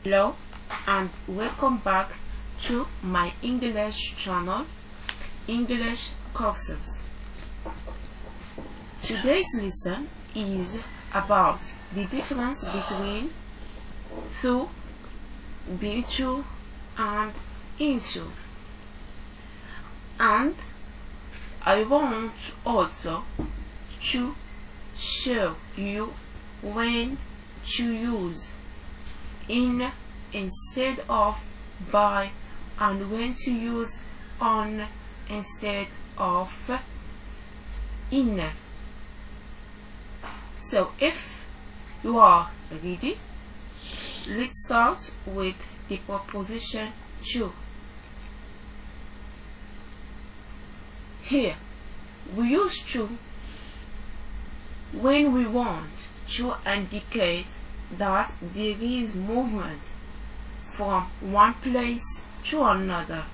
Hello and welcome back to my English channel, English Courses. Today's lesson is about the difference between through, been through, and into. And I want also to show you when to use in instead of by, and when to use on instead of in. So if you are ready, let's start with the preposition to. Here we use to when we want to indicate that there is movement from one place to another.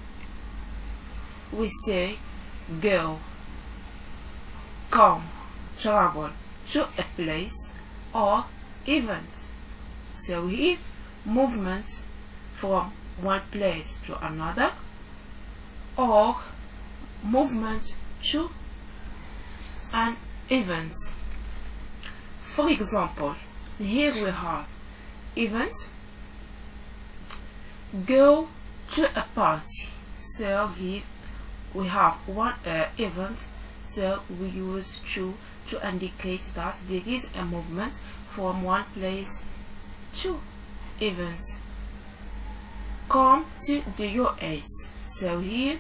We say go, come, travel to a place or event. So here, movement from one place to another or movement to an event. For example, here we have event, go to a party. So here we have one event, so we use to indicate that there is a movement from one place to events. Come to the US. So here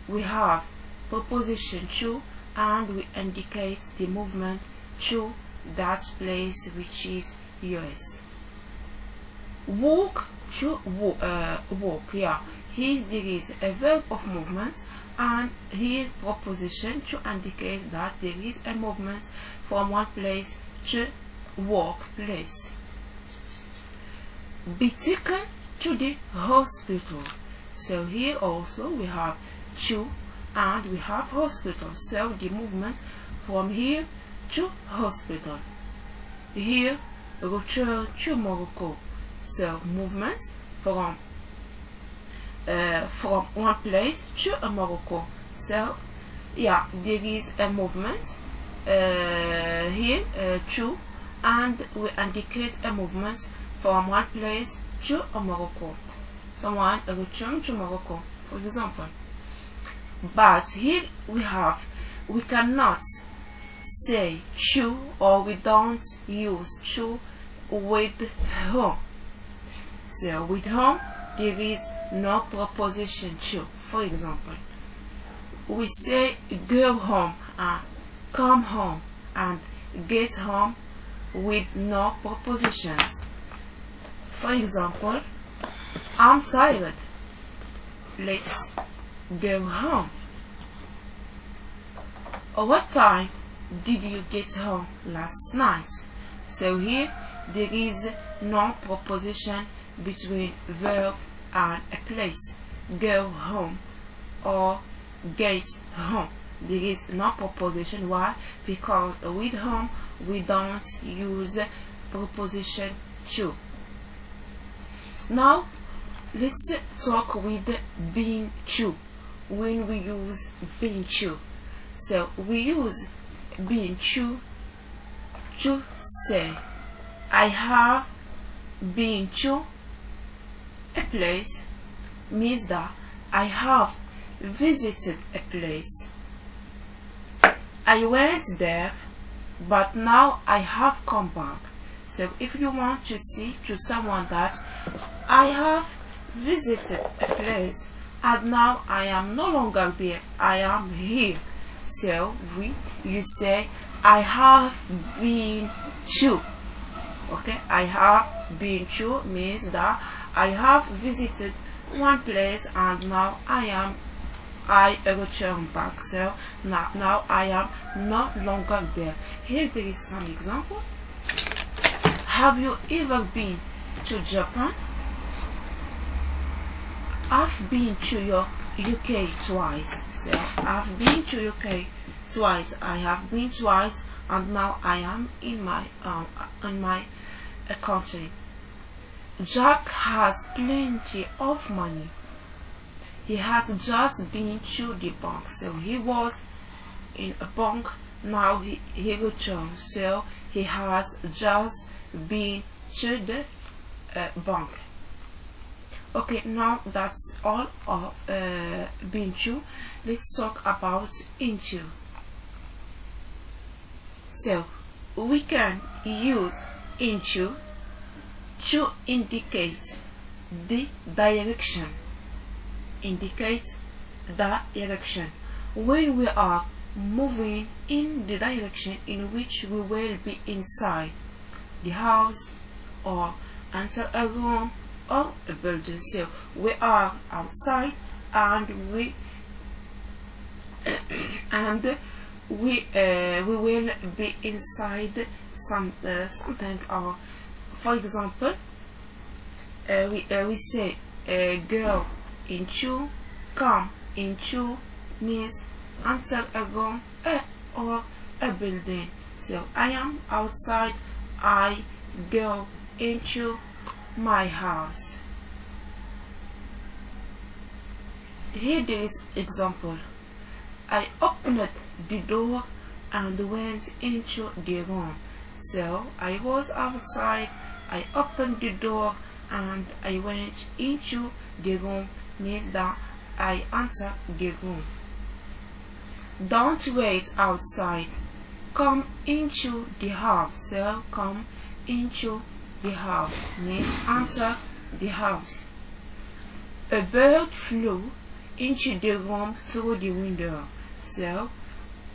we have preposition to, and we indicate the movement to that place, which is US. Walk to walk. Yeah, here there is a verb of movement, and here preposition to indicate that there is a movement from one place to work place. Be taken to the hospital. So here also we have to and we have hospital. So the movement from here to hospital. Here return to Morocco. So movement from one place to Morocco. So yeah, there is a movement here to, and we indicate a movement from one place to Morocco. Someone return to Morocco, for example. But here we cannot say to, or we don't use to with whom. So with whom there is no preposition to. For example, we say go home and come home and get home with no prepositions. For example, I'm tired, let's go home. What time did you get home last night? So here there is no preposition between verb and a place. Go home or get home. There is no preposition. Why? Because with home we don't use preposition to. Now let's talk with being to. When we use being to, so we use being to say I have been to a place, means that I have visited a place. I went there, but now I have come back. So if you want to say to someone that I have visited a place and now I am no longer there, I am here. So you say I have been to. Okay, I have been to means that I have visited one place and now I return back. So now I am no longer there. Here there is some example. Have you ever been to Japan? I've been to UK twice. So I've been to UK twice. I have been twice, and now I am in my country. Jack has plenty of money. He has just been to the bank. So he was in a bank, now he returned. So he has just been to the bank. Okay, now that's all of been to. Let's talk about into. So we can use into to indicate the direction. Indicate the direction when we are moving in the direction in which we will be inside the house or enter a room or a building. So we are outside and we will be inside something. Or for example, we say go into, come into means enter a room or a building. So I am outside, I go into my house. Here is example. I opened the door and went into the room. So I was outside, I opened the door and I went into the room means that I enter the room. Don't wait outside. Come into the house. So come into the house means enter the house. A bird flew into the room through the window. So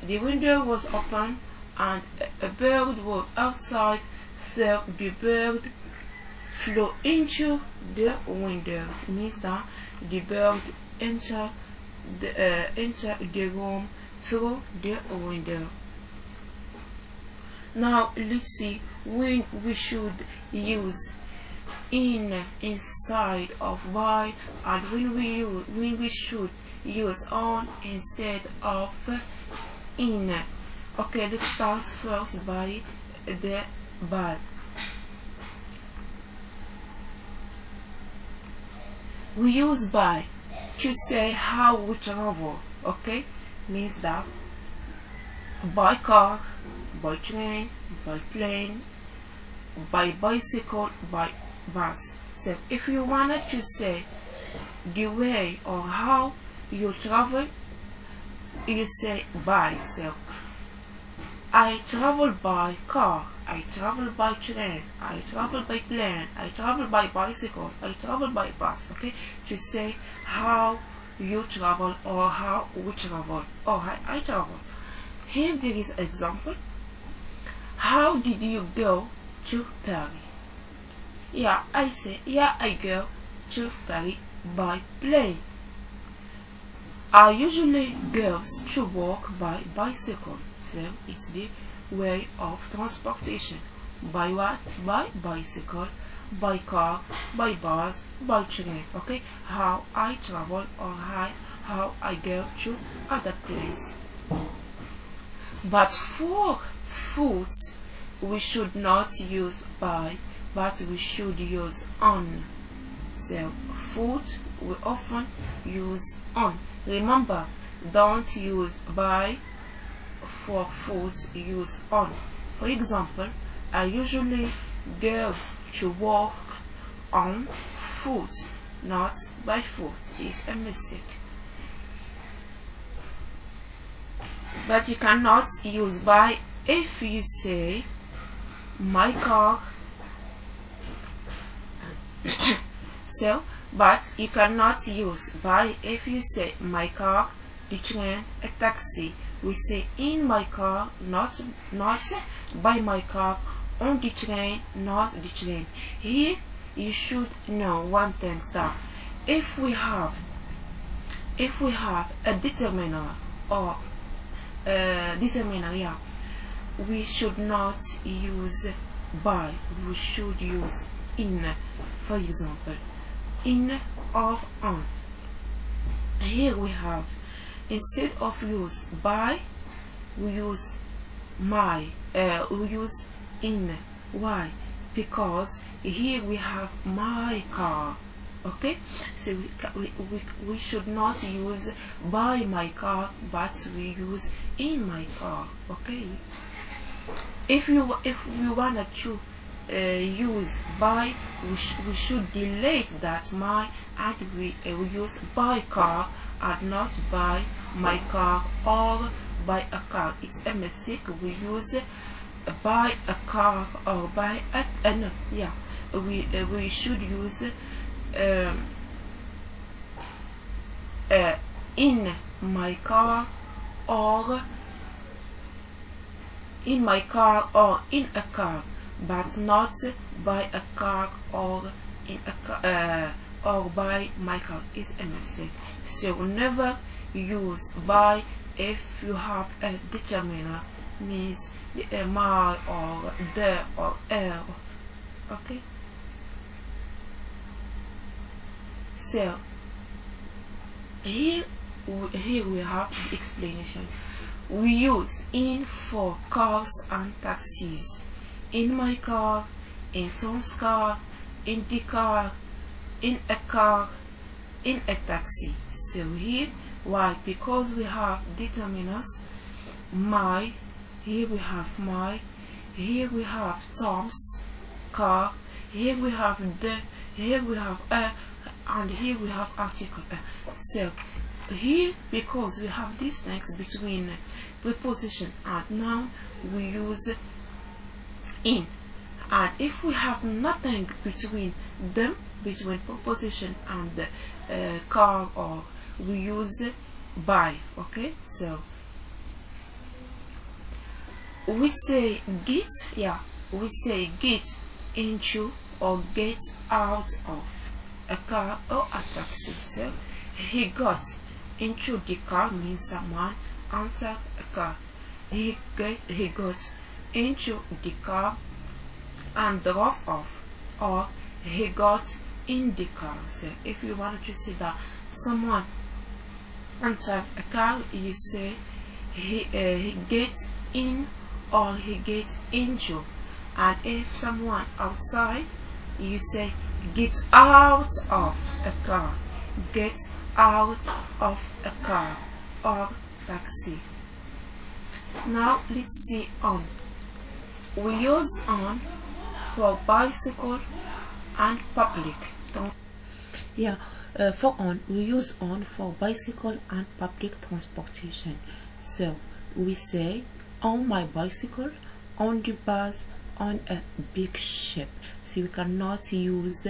the window was open and a bird was outside. So the bird flew into the window. It means that the bird enter the room through the window. Now let's see when we should use inside of by, and when we should use on instead of in. Okay, let's start first by the by. We use by to say how we travel. Okay, means that by car, by train, by plane, by bicycle, by bus. So if you wanted to say the way or how you travel, you say by. So I travel by car, I travel by train, I travel by plane, I travel by bicycle, I travel by bus. Okay, to say how you travel or how we travel or how I travel. Here there is example. How did you go to Paris? Yeah, I say, yeah, I go to Paris by plane. I usually go to work by bicycle. So it's the way of transportation. By what? By bicycle, by car, by bus, by train. Okay, how I travel or how I go to other place. But for food, we should not use by, but we should use on. So food we often use on. Remember, don't use by for food, use on. For example, I usually go to work on foot, not by foot. It's a mistake. But you cannot use by if you say my car. So, but you cannot use by if you say my car, the train, a taxi. We say in my car, not by my car, on the train, not the train. Here you should know one thing, that if we have a determiner or determiner, yeah, we should not use by, we should use in. For example, in or on. Here we have, instead of use by, we use my, we use in. Why? because here we have my car. Okay, so we should not use by my car, but we use in my car. Okay, if we wanted to use by, we should delete that my, and we use by car and not by my car or by a car. It's a mistake. We use by a car or by a no, yeah, we should use in my car or in my car or in a car, but not by a car or in a car or by my car. Is a mistake. So never use by if you have a determiner, means the my or the or okay. So here we have the explanation. We use in for cars and taxis. In my car, in Tom's car, in the car, in a car, in a taxi. So here, why? Because we have determinants. My, here we have my, here we have Tom's car, here we have the, here we have a, and here we have article a. So here, because we have distance between preposition and noun, we use in. And if we have nothing between them, between preposition and car, or we use by. Okay, so we say get, yeah, we say get into or get out of a car or a taxi. So he got into the car means someone entered a car. He got into the car and drove off, or he got in the car. So if you wanted to say that someone entered a car, you say he gets in or he gets into. And if someone outside, you say get out of a car, get out of a car or taxi. Now let's see on. We use on for bicycle and public. Yeah, for on, we use on for bicycle and public transportation. So we say on my bicycle, on the bus, on a big ship. So we cannot use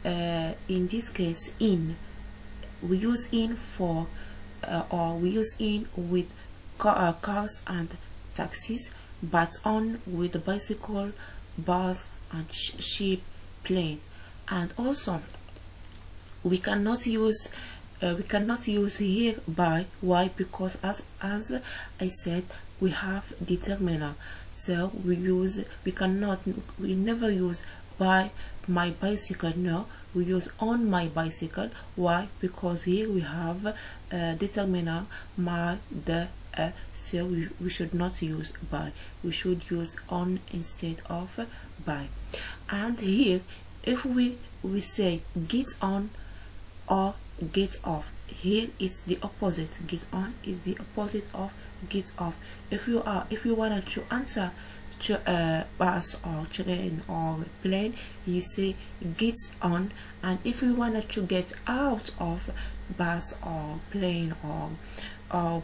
in this case in. We use in for or we use in with cars and taxis, but on with the bicycle, bus and ship, plane. And also we cannot use here by. Why? Because as I said, we have determiner. So we never use by my bicycle. No, we use on my bicycle. Why? Because here we have determiner my, the, so we should not use by. We should use on instead of by. And here, if we say get on or get off, here is the opposite. Get on is the opposite of get off. If you wanted to answer to bus or train or plane, you say get on. And if you wanted to get out of bus or plane or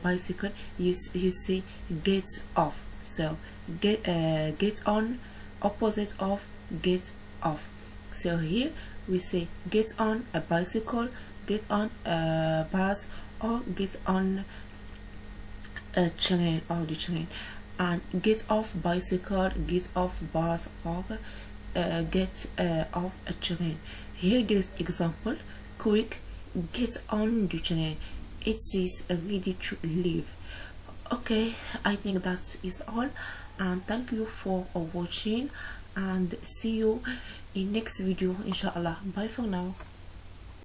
bicycle, you say get off. So get on, opposite of get off. So here we say get on a bicycle, get on a bus, or get on a train or the train. And get off bicycle, get off bus, or get off a train. Here this example: quick, get on the train. It is ready to leave. Okay, I think that is all, and thank you for watching, and see you in next video inshallah. Bye for now.